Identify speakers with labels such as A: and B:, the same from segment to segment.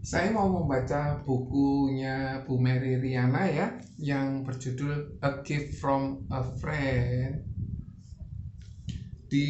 A: Saya mau membaca bukunya Bu Mary Riana ya, yang berjudul A Gift from a Friend. Di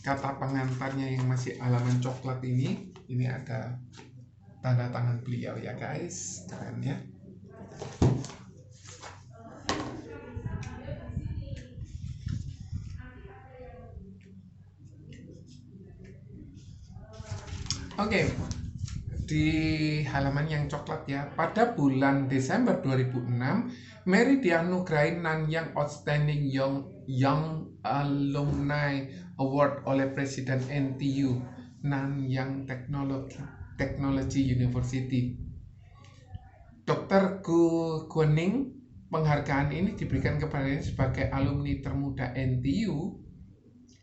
A: kata pengantarnya yang masih halaman coklat ini ada tanda tangan beliau ya guys, keren ya. Oke, di halaman yang coklat ya. Pada bulan Desember 2006, Mary dianugerahi Nanyang Outstanding Young Alumni Award oleh Presiden NTU, Nanyang Technology University. Dr. Gu Guning, penghargaan ini diberikan kepadanya sebagai alumni termuda NTU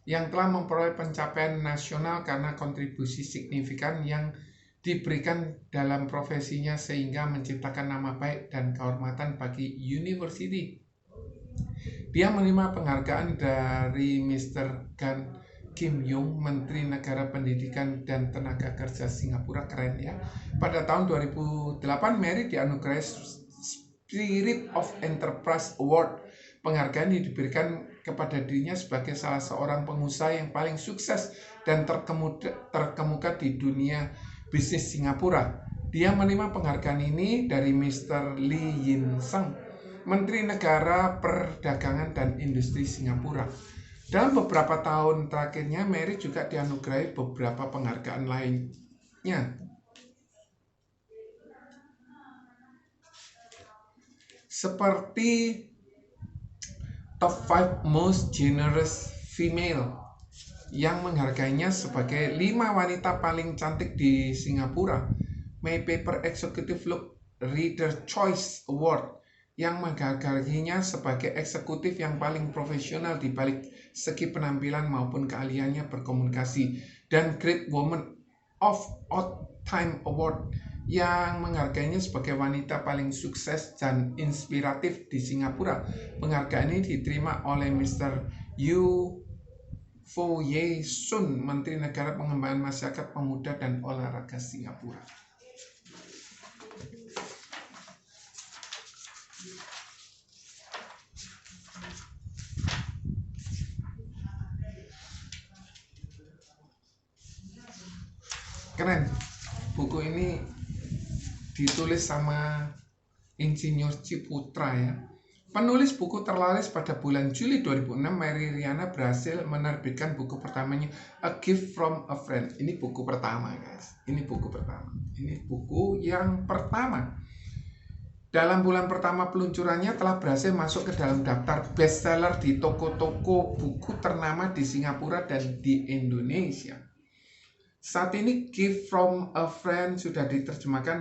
A: yang telah memperoleh pencapaian nasional karena kontribusi signifikan yang diberikan dalam profesinya sehingga menciptakan nama baik dan kehormatan bagi university. Dia menerima penghargaan dari Mr. Gan Kim Yong, Menteri Negara Pendidikan dan Tenaga Kerja Singapura, keren ya. Pada tahun 2008, Mary dianugerahi Spirit of Enterprise Award. Penghargaan ini diberikan kepada dirinya sebagai salah seorang pengusaha yang paling sukses dan terkemuka di dunia bisnis Singapura. Dia menerima penghargaan ini dari Mr. Lee Yin Seng, Menteri Negara Perdagangan dan Industri Singapura. Dalam beberapa tahun terakhirnya, Mary juga dianugerahi beberapa penghargaan lainnya. Seperti Top 5 Most Generous Female yang menghargainya sebagai 5 wanita paling cantik di Singapura, May Paper Executive Look Reader Choice Award yang menghargainya sebagai eksekutif yang paling profesional di balik segi penampilan maupun keahliannya berkomunikasi, dan Great Woman of All Time Award yang menghargainya sebagai wanita paling sukses dan inspiratif di Singapura. Penghargaan ini diterima oleh Mr. Yu Fo Ye Sun, Menteri Negara Pengembangan Masyarakat Pemuda dan Olahraga Singapura. Keren. Buku ini ditulis sama Insinyur Ciputra ya. Penulis buku terlaris pada bulan Juli 2006, Mary Riana berhasil menerbitkan buku pertamanya, A Gift from a Friend. Ini buku pertama guys. Ini buku pertama. Ini buku yang pertama. Dalam bulan pertama peluncurannya telah berhasil masuk ke dalam daftar bestseller di toko-toko buku ternama di Singapura dan di Indonesia. Saat ini Gift from a Friend sudah diterjemahkan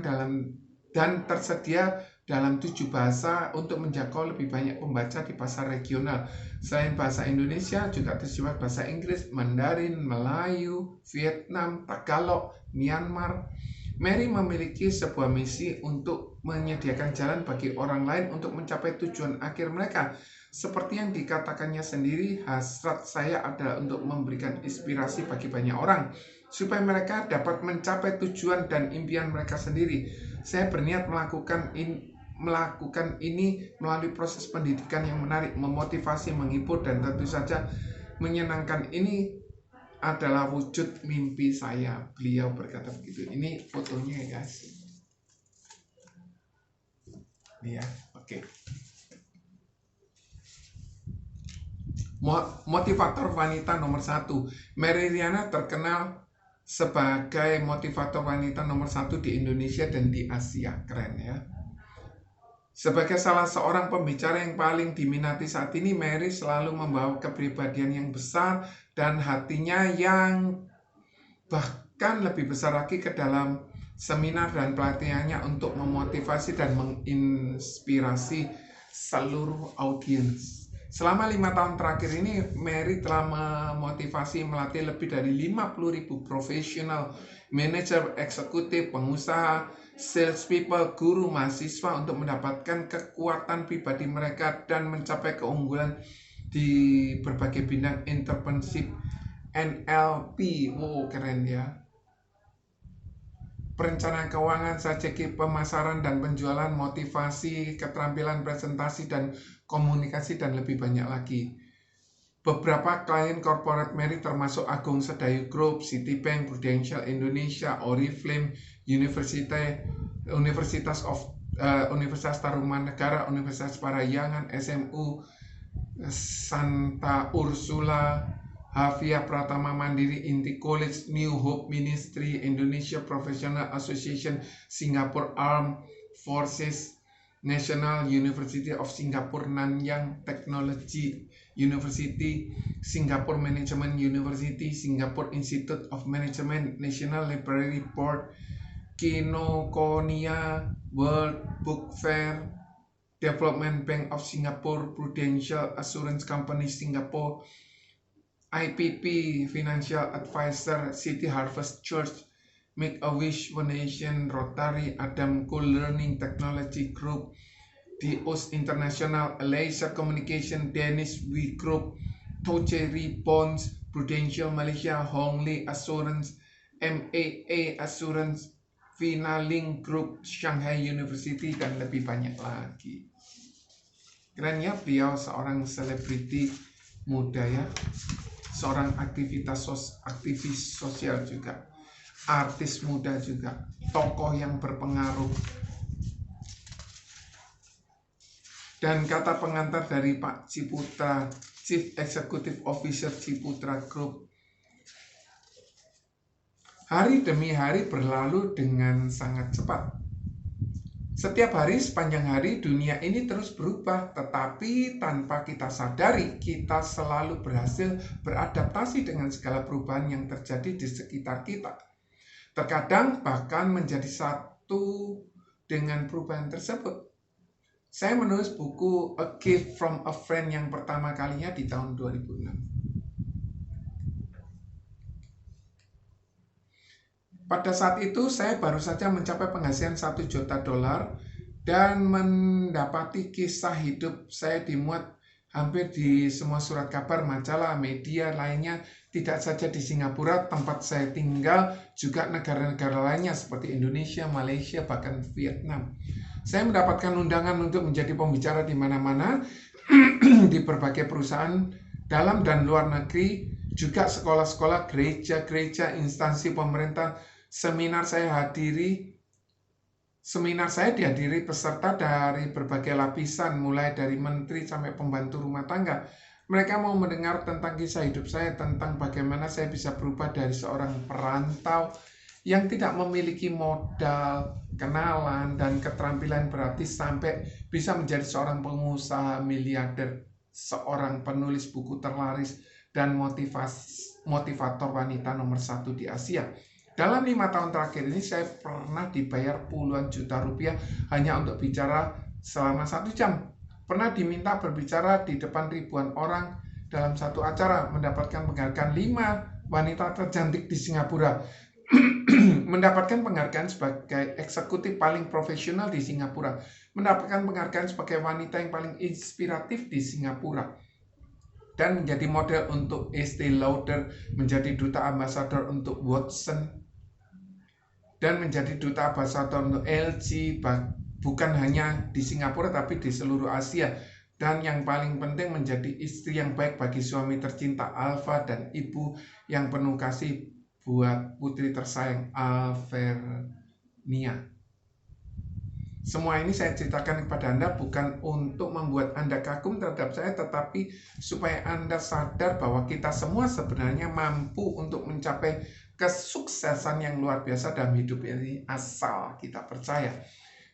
A: dan tersedia dalam 7 bahasa untuk menjangkau lebih banyak pembaca di pasar regional. Selain bahasa Indonesia, juga tersedia bahasa Inggris, Mandarin, Melayu, Vietnam, Tagalog, Myanmar. Mary memiliki sebuah misi untuk menyediakan jalan bagi orang lain untuk mencapai tujuan akhir mereka. Seperti yang dikatakannya sendiri, hasrat saya adalah untuk memberikan inspirasi bagi banyak orang supaya mereka dapat mencapai tujuan dan impian mereka sendiri. Saya berniat melakukan ini melalui proses pendidikan yang menarik, memotivasi, menghibur, dan tentu saja menyenangkan. Ini adalah wujud mimpi saya. Beliau berkata begitu. Ini fotonya ya guys. Ini ya, oke. Motivator wanita nomor 1. Mary Riana terkenal sebagai motivator wanita nomor 1 di Indonesia dan di Asia. Keren ya. Sebagai salah seorang pembicara yang paling diminati saat ini, Mary selalu membawa kepribadian yang besar dan hatinya yang bahkan lebih besar lagi ke dalam seminar dan pelatihannya untuk memotivasi dan menginspirasi seluruh audiens. Selama 5 tahun terakhir ini, Mary telah memotivasi melatih lebih dari 50.000 profesional, manajer, eksekutif, pengusaha, salespeople, guru, mahasiswa untuk mendapatkan kekuatan pribadi mereka dan mencapai keunggulan di berbagai bidang entrepreneurship, NLP. Wow, keren ya. perencanaan keuangan, strategi pemasaran dan penjualan, motivasi, keterampilan presentasi dan komunikasi, dan lebih banyak lagi. Beberapa klien corporate Mary termasuk Agung Sedayu Group, Citibank, Prudential Indonesia, Oriflame, Universitas Tarumanegara, Universitas Parahyangan, SMU Santa Ursula, Havia Pratama Mandiri, Inti College, New Hope Ministry, Indonesia Professional Association, Singapore Armed Forces, National University of Singapore, Nanyang Technology University, Singapore Management University, Singapore Institute of Management, National Library Board, Kinokuniya, World Book Fair, Development Bank of Singapore, Prudential Assurance Company Singapore, IPP Financial Advisor, City Harvest Church, Make-A-Wish Foundation, Rotary, Adam Cool Learning Technology Group, DOS International, Laser Communication, Dennis W Group, Tocheri Bonds, Prudential Malaysia, Hongli Assurance, MAA Assurance, Finaling Group, Shanghai University, dan lebih banyak lagi. Keren ya, beliau seorang selebriti muda ya, seorang aktivis sosial juga, artis muda juga, tokoh yang berpengaruh. Dan kata pengantar dari Pak Ciputra, Chief Executive Officer Ciputra Group, hari demi hari berlalu dengan sangat cepat. Setiap hari sepanjang hari dunia ini terus berubah, tetapi tanpa kita sadari kita selalu berhasil beradaptasi dengan segala perubahan yang terjadi di sekitar kita. Terkadang bahkan menjadi satu dengan perubahan tersebut. Saya menulis buku A Gift from a Friend yang pertama kalinya di tahun 2006. Pada saat itu saya baru saja mencapai penghasilan $1 juta dan mendapati kisah hidup saya dimuat hampir di semua surat kabar, majalah, media lainnya, tidak saja di Singapura tempat saya tinggal, juga negara-negara lainnya seperti Indonesia, Malaysia, bahkan Vietnam. Saya mendapatkan undangan untuk menjadi pembicara di mana-mana, di berbagai perusahaan dalam dan luar negeri, juga sekolah-sekolah, gereja-gereja, instansi pemerintah. Seminar saya dihadiri peserta dari berbagai lapisan, mulai dari menteri sampai pembantu rumah tangga. Mereka mau mendengar tentang kisah hidup saya, tentang bagaimana saya bisa berubah dari seorang perantau yang tidak memiliki modal, kenalan, dan keterampilan berarti sampai bisa menjadi seorang pengusaha miliarder, seorang penulis buku terlaris, dan motivator wanita nomor 1 di Asia. Dalam 5 tahun terakhir ini saya pernah dibayar puluhan juta rupiah hanya untuk bicara selama 1 jam. Pernah diminta berbicara di depan ribuan orang dalam satu acara, mendapatkan penghargaan 5 wanita tercantik di Singapura. Mendapatkan penghargaan sebagai eksekutif paling profesional di Singapura. Mendapatkan penghargaan sebagai wanita yang paling inspiratif di Singapura. Dan menjadi model untuk Estee Lauder, menjadi duta ambasador untuk Watson, dan menjadi duta ambasador untuk LG, bukan hanya di Singapura tapi di seluruh Asia. Dan yang paling penting menjadi istri yang baik bagi suami tercinta Alfa dan ibu yang penuh kasih buat putri tersayang Alvernia. Semua ini saya ceritakan kepada Anda bukan untuk membuat Anda kagum terhadap saya, tetapi supaya Anda sadar bahwa kita semua sebenarnya mampu untuk mencapai kesuksesan yang luar biasa dalam hidup ini asal kita percaya.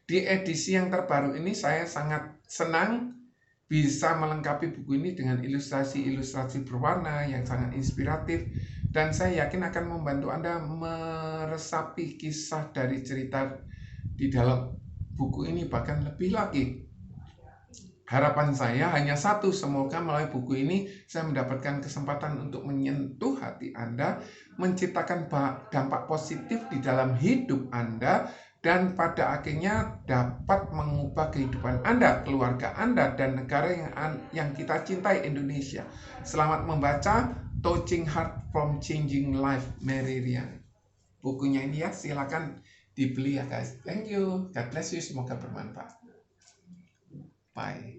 A: Di edisi yang terbaru ini saya sangat senang bisa melengkapi buku ini dengan ilustrasi-ilustrasi berwarna yang sangat inspiratif, dan saya yakin akan membantu Anda meresapi kisah dari cerita di dalam buku ini, bahkan lebih lagi. Harapan saya hanya satu, semoga melalui buku ini saya mendapatkan kesempatan untuk menyentuh hati Anda, menciptakan dampak positif di dalam hidup Anda, dan pada akhirnya dapat mengubah kehidupan Anda, keluarga Anda, dan negara yang kita cintai, Indonesia. Selamat membaca Touching Heart from Changing Life, Mary Riana. Bukunya ini ya, silakan dibeli ya guys. Thank you, God bless you, semoga bermanfaat. Bye.